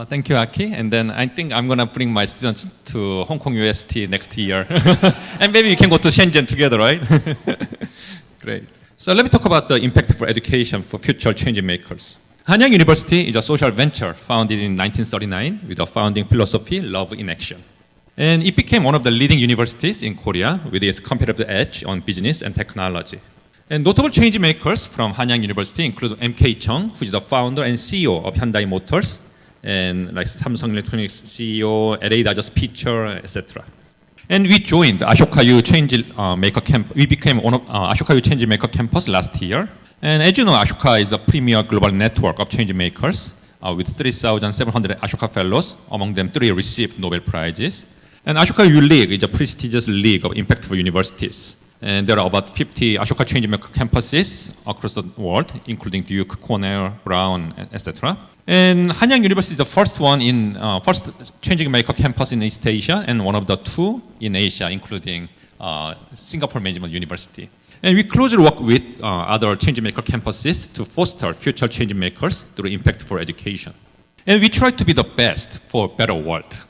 Thank you, Aki. And then I think I'm going to bring my students to Hong Kong University next year. And maybe we can go to Shenzhen together, right? Great. So let me talk about the impact for education for future change makers. Hanyang University is a social venture founded in 1939 with a founding philosophy, love in action. And it became one of the leading universities in Korea with its competitive edge on business and technology. And notable change makers from Hanyang University include M.K. Chung, who is the founder and CEO of Hyundai Motors, and like Samsung Electronics CEO, LA Dodgers pitcher, etc. And we joined SSIR-HYU Changemaker Camp. We became one of SSIR-HYU Changemaker campus last year. And as you know, SSIR is a premier global network of change makers with 3,700 SSIR fellows. Among them, 3 received Nobel Prizes. And SSIR-HYU League is a prestigious league of impactful universities. And there are about 50 SSIR Changemaker campuses across the world, including Duke, Cornell, Brown, etc. And Hanyang University is the first Changemaker campus in East Asia and one of the 2 in Asia, including Singapore Management University. And we closely work with other Changemaker campuses to foster future changemakers through impact for education. And we try to be the best for a better world.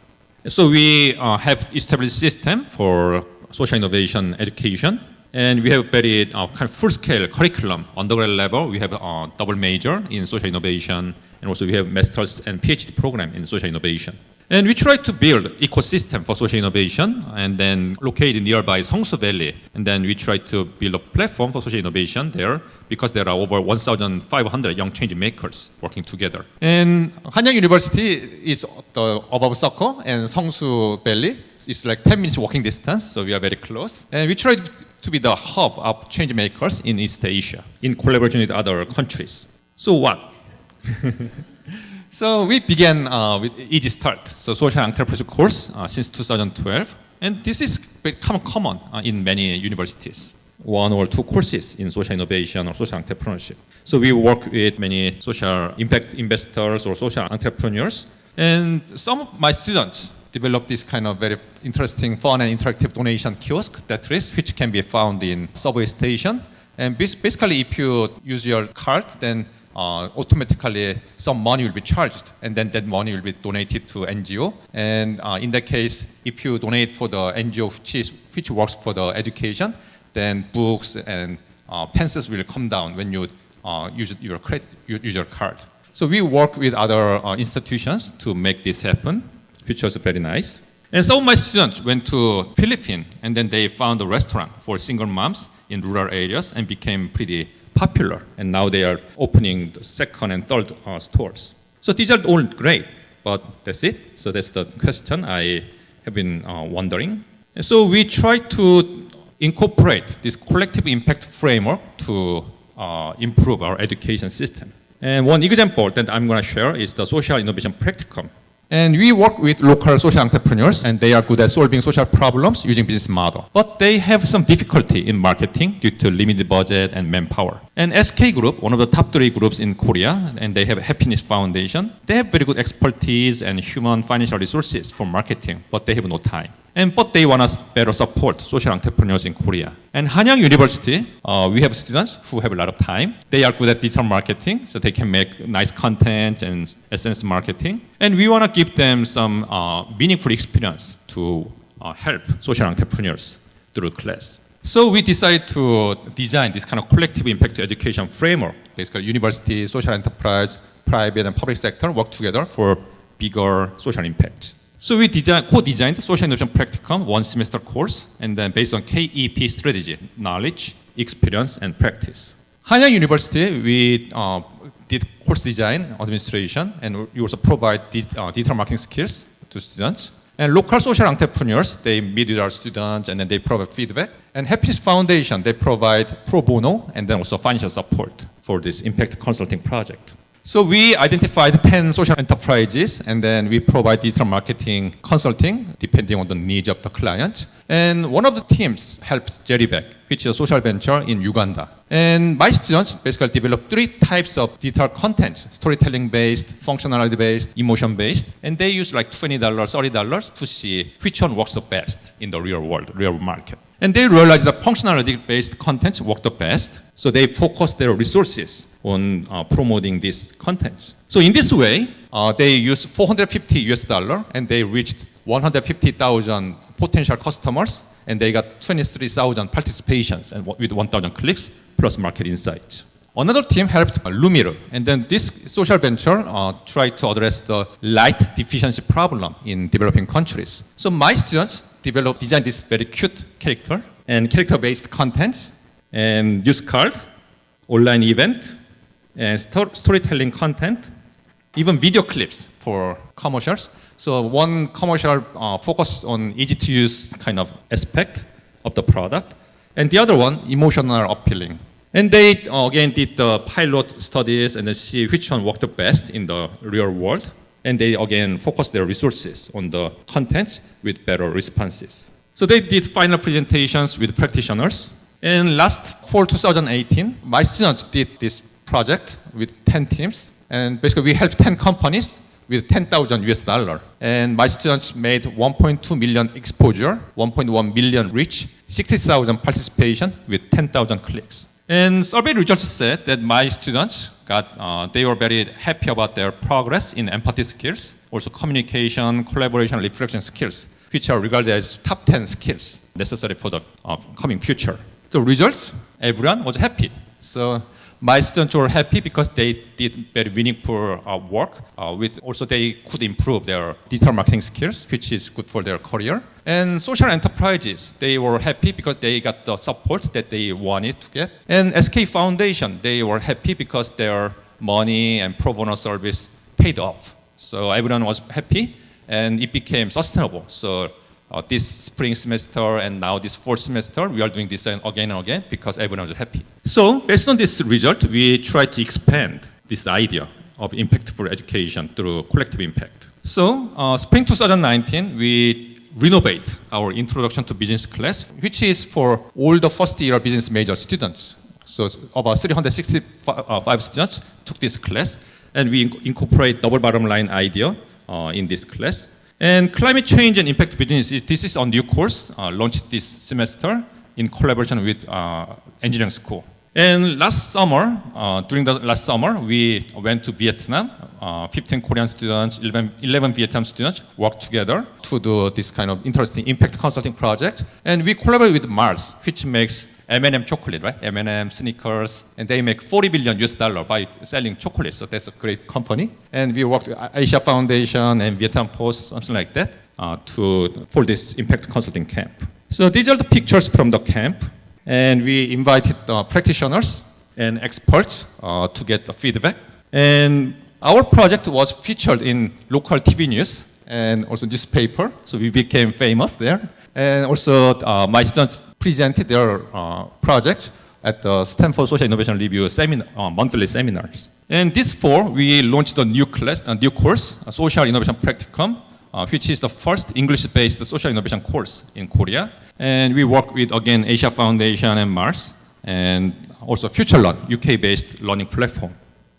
So we have established a system for social innovation education, and we have very kind of full-scale curriculum. Undergrad level, we have a double major in social innovation, and also we have master's and PhD program in social innovation. And we try to build ecosystem for social innovation, and then located nearby Seongsu Valley. And then we try to build a platform for social innovation there, because there are over 1,500 young change makers working together. And Hanyang University is above Soko, and Seongsu Valley is like 10 minutes walking distance, so we are very close. And we try to be the hub of change makers in East Asia, in collaboration with other countries. So what? So we began with Easy Start, so social entrepreneurship course since 2012, and this is become common in many universities. 1 or 2 courses in social innovation or social entrepreneurship. So we work with many social impact investors or social entrepreneurs, and some of my students developed this kind of very interesting, fun and interactive donation kiosk, that is, which can be found in subway station. And basically, if you use your card, then automatically some money will be charged, and then that money will be donated to NGO. And in that case, if you donate for the NGO which works for the education, then books and pencils will come down when you use your card. So we work with other institutions to make this happen, which was very nice. And some of my students went to Philippines, and then they found a restaurant for single moms in rural areas and became pretty popular. And now they are opening the 2nd and 3rd stores. So these are all great, but that's it. So that's the question I have been wondering. And so we try to incorporate this collective impact framework to improve our education system. And one example that I'm going to share is the social innovation practicum. And we work with local social entrepreneurs, and they are good at solving social problems using business model. But they have some difficulty in marketing due to limited budget and manpower. And SK Group, one of the top 3 groups in Korea, and they have Happiness Foundation, they have very good expertise and human financial resources for marketing, but they have no time. But they want us better support social entrepreneurs in Korea. And Hanyang University, we have students who have a lot of time. They are good at digital marketing, so they can make nice content and SNS marketing. And we want to give them some meaningful experience to help social entrepreneurs through class. So we decided to design this kind of collective impact education framework. Basically, university, social enterprise, private and public sector work together for bigger social impact. So we co-designed the Social Innovation Practicum 1 semester course, and then based on KEP strategy, knowledge, experience, and practice. Hanyang University, we did course design, administration, and we also provide digital marketing skills to students. And local social entrepreneurs, they meet with our students, and then they provide feedback. And Happiness Foundation, they provide pro bono, and then also financial support for this impact consulting project. So we identified 10 social enterprises, and then we provide digital marketing consulting depending on the needs of the client. And one of the teams helped Jerryback, which is a social venture in Uganda. And my students basically developed 3 types of digital contents: storytelling-based, functionality-based, emotion-based. And they use like $20, $30 to see which one works the best in the real world, real market. And they realized that functionality-based content worked the best, so they focused their resources on promoting these contents. So in this way, they used $450 and they reached 150,000 potential customers, and they got 23,000 participations and with 1,000 clicks plus market insights. Another team helped Lumire, and then this social venture tried to address the light deficiency problem in developing countries. So my students designed this very cute character and character-based content and use card, online event, and storytelling content, even video clips for commercials. So one commercial focused on easy-to-use kind of aspect of the product, and the other one emotional appealing. And they again did the pilot studies and then see which one worked the best in the real world. And they again focused their resources on the content with better responses. So they did final presentations with practitioners. And last fall 2018, my students did this project with 10 teams. And basically we helped 10 companies with $10,000. And my students made 1.2 million exposure, 1.1 million reach, 60,000 participation with 10,000 clicks. And survey results said that my students they were very happy about their progress in empathy skills, also communication, collaboration, reflection skills, which are regarded as top 10 skills necessary for the coming future. The results, everyone was happy. So my students were happy because they did very meaningful work. Also, they could improve their digital marketing skills, which is good for their career. And social enterprises, they were happy because they got the support that they wanted to get. And SK Foundation, they were happy because their money and pro bono service paid off. So everyone was happy, and it became sustainable. So this spring semester and now this fall semester, we are doing this again and again because everyone was happy. So based on this result, we try to expand this idea of impactful education through collective impact. So spring 2019, we renovate our introduction to business class, which is for all the first year business major students. So about 365 students took this class, and we incorporate double bottom line idea in this class. And climate change and impact business, this is a new course launched this semester in collaboration with engineering school. And last summer, during the last summer, we went to Vietnam. 15 Korean students, 11 Vietnam students worked together to do this kind of interesting impact consulting project. And we collaborate with Mars, which makes M&M chocolate, right? M&M, Snickers, and they make $40 billion by selling chocolate. So that's a great company. And we worked with Asia Foundation and Vietnam Post, something like that, for this impact consulting camp. So these are the pictures from the camp. And we invited practitioners and experts to get the feedback. And our project was featured in local TV news and also newspaper. So we became famous there. And also my students presented their projects at the Stanford Social Innovation Review monthly seminars. And this fall, we launched a new course, a Social Innovation Practicum, which is the first English-based social innovation course in Korea. And we work with, again, Asia Foundation and Mars, and also FutureLearn, UK-based learning platform.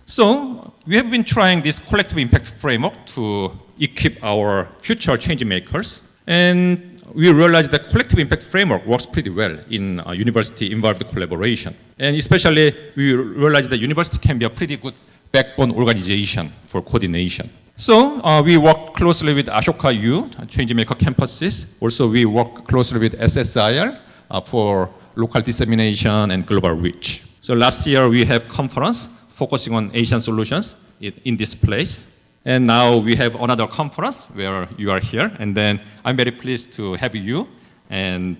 So we have been trying this collective impact framework to equip our future change makers. And we realized that collective impact framework works pretty well in university-involved collaboration. And especially, we realized that university can be a pretty good backbone organization for coordination. So we work closely with SSIR-HYU, Changemaker campuses. Also, we work closely with SSIR for local dissemination and global reach. So last year, we have conference focusing on Asian solutions in this place. And now we have another conference where you are here. And then I'm very pleased to have you. And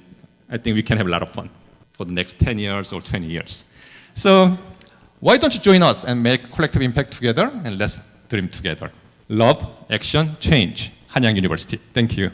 I think we can have a lot of fun for the next 10 years or 20 years. So why don't you join us and make collective impact together, and let's dream together. Love, action, change. Hanyang University. Thank you.